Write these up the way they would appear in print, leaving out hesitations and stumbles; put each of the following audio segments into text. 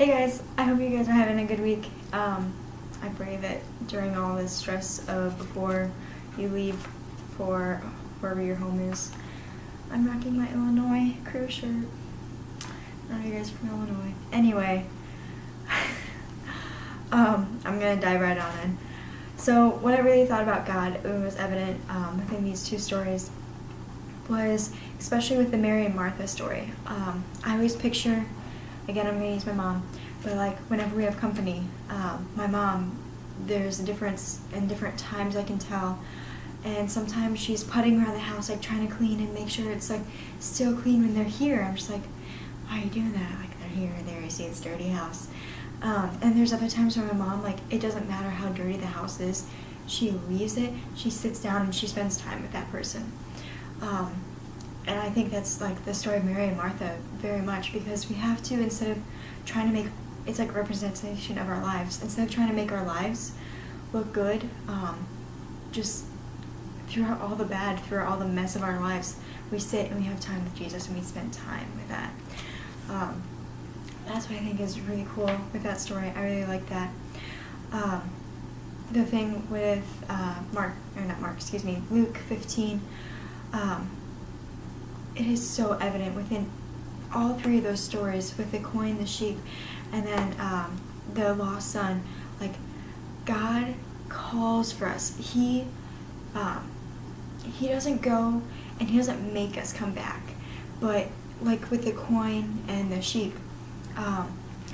Hey guys, I hope you guys are having a good week. I pray that during all this stress of before you leave for wherever your home is. I'm rocking my Illinois crew shirt. None of you guys are from Illinois. Anyway, I'm gonna dive right on in. So what I really thought about God, it was evident within these two stories, was especially with the Mary and Martha story. I always picture, again, I'm gonna use my mom, but like whenever we have company, my mom, there's a difference in different times I can tell. And sometimes she's putting around the house, like trying to clean and make sure it's like still clean when they're here. I'm just like, why are you doing that? Like they're here and there, you see it's dirty house. And there's other times where my mom, like, it doesn't matter how dirty the house is, she leaves it, she sits down and she spends time with that person. And I think that's like the story of Mary and Martha very much, because we have to, instead of trying to make, it's like a representation of our lives, instead of trying to make our lives look good, just throughout all the bad, throughout all the mess of our lives, we sit and we have time with Jesus and we spend time with that. That's what I think is really cool with that story. I really like that. The thing with Luke 15, it is so evident within all three of those stories, with the coin, the sheep, and then the lost son. Like, God calls for us. He doesn't go and he doesn't make us come back, but like with the coin and the sheep,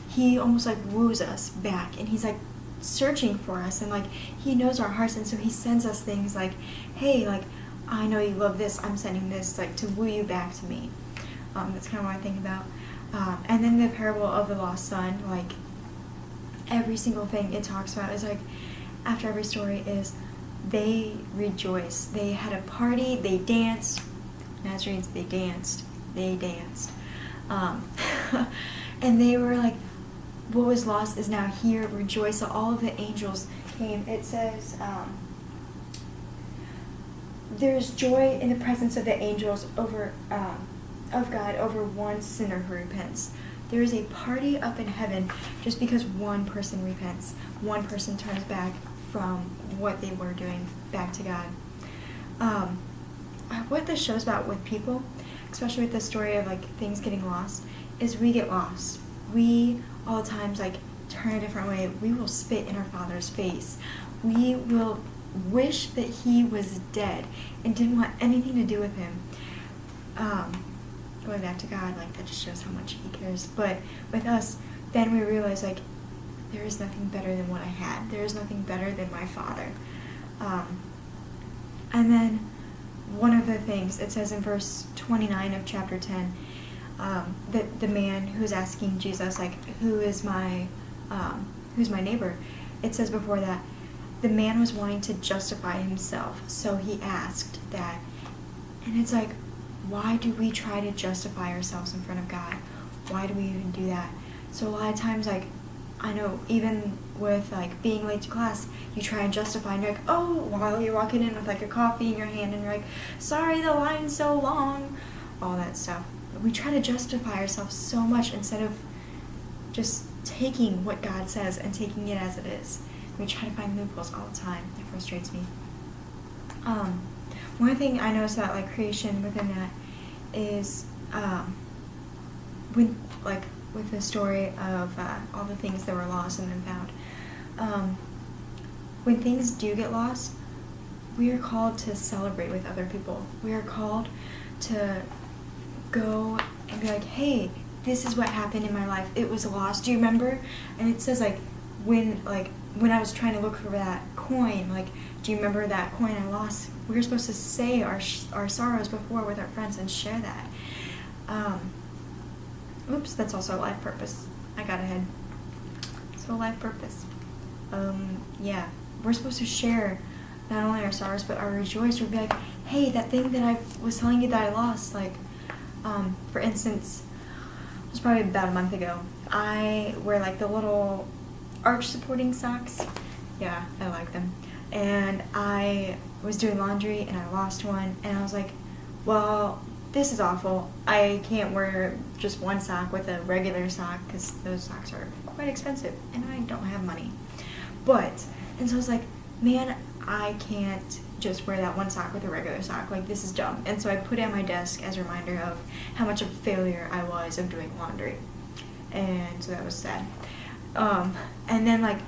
he almost like woos us back, and he's like searching for us, and like he knows our hearts, and so he sends us things like, hey, like, I know you love this, I'm sending this, like, to woo you back to me. That's kind of what I think about. And then the parable of the lost son, like, every single thing it talks about is like, after every story is, they rejoice. They had a party, they danced. Nazarenes, they danced. And they were like, what was lost is now here, rejoice. So all of the angels came. It says, there's joy in the presence of the angels of God over one sinner who repents. There is a party up in heaven just because one person repents. One person turns back from what they were doing back to God. What this shows about with people, especially with the story of like things getting lost, is we get lost. We all the times like turn a different way. We will spit in our Father's face. We will wish that he was dead and didn't want anything to do with him. Going back to God, like, that just shows how much he cares. But with us, then we realize, like, there is nothing better than what I had. There is nothing better than my Father. And then one of the things, it says in verse 29 of chapter 10, that the man who's asking Jesus, like, who's my neighbor? It says before that, the man was wanting to justify himself, so he asked that. And it's like, why do we try to justify ourselves in front of God? Why do we even do that? So a lot of times, like, I know even with like being late to class, you try and justify, and you're like, oh, while you're walking in with like a coffee in your hand, and you're like, sorry, the line's so long, all that stuff. We try to justify ourselves so much instead of just taking what God says and taking it as it is. We try to find loopholes all the time. It frustrates me. One thing I noticed about like creation within that is with the story of all the things that were lost and then found. When things do get lost, we are called to celebrate with other people. We are called to go and be like, hey, this is what happened in my life. It was lost. Do you remember? And it says like when I was trying to look for that coin, like, do you remember that coin I lost? We were supposed to say our sorrows before with our friends and share that. Oops, that's also a life purpose. I got ahead. So life purpose. Yeah, we're supposed to share not only our sorrows but our rejoice. We'd be like, hey, that thing that I was telling you that I lost, like, for instance, it was probably about a month ago. I wear like the little arch supporting socks. Yeah, I like them. And I was doing laundry and I lost one, and I was like, well, this is awful. I can't wear just one sock with a regular sock because those socks are quite expensive and I don't have money. And so I was like, man, I can't just wear that one sock with a regular sock. Like, this is dumb. And so I put it on my desk as a reminder of how much of a failure I was of doing laundry. And so that was sad. And then like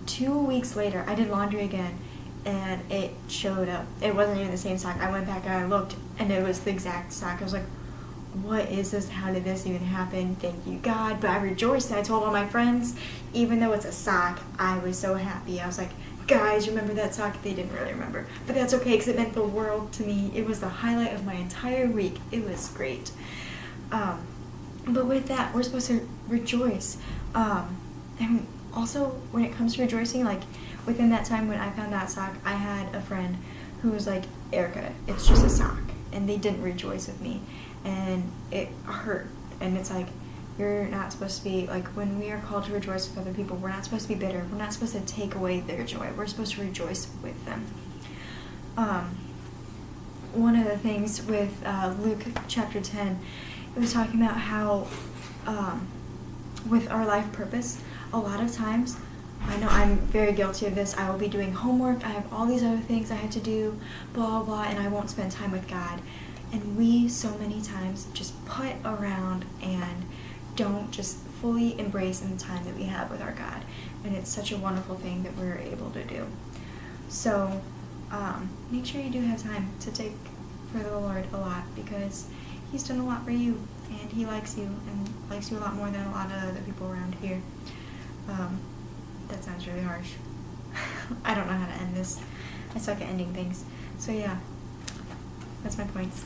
2 weeks later, I did laundry again, and it showed up. It wasn't even the same sock. I went back and I looked, and it was the exact sock. I was like, what is this? How did this even happen? Thank you, God. But I rejoiced, and I told all my friends, even though it's a sock, I was so happy. I was like, guys, remember that sock? They didn't really remember. But that's okay, because it meant the world to me. It was the highlight of my entire week. It was great. But with that, we're supposed to rejoice. And also, when it comes to rejoicing, like, within that time when I found that sock, I had a friend who was like, Erica, it's just a sock. And they didn't rejoice with me. And it hurt. And it's like, you're not supposed to be, like, when we are called to rejoice with other people, we're not supposed to be bitter. We're not supposed to take away their joy. We're supposed to rejoice with them. One of the things with Luke chapter 10, it was talking about how with our life purpose, a lot of times, I know I'm very guilty of this, I will be doing homework, I have all these other things I had to do, blah, blah, and I won't spend time with God. And we, so many times, just put around and don't just fully embrace in the time that we have with our God. And it's such a wonderful thing that we're able to do. So, make sure you do have time to take for the Lord a lot, because He's done a lot for you, and He likes you, and likes you a lot more than a lot of other people around here. That sounds really harsh. I don't know how to end this. I suck at ending things. So yeah, that's my points.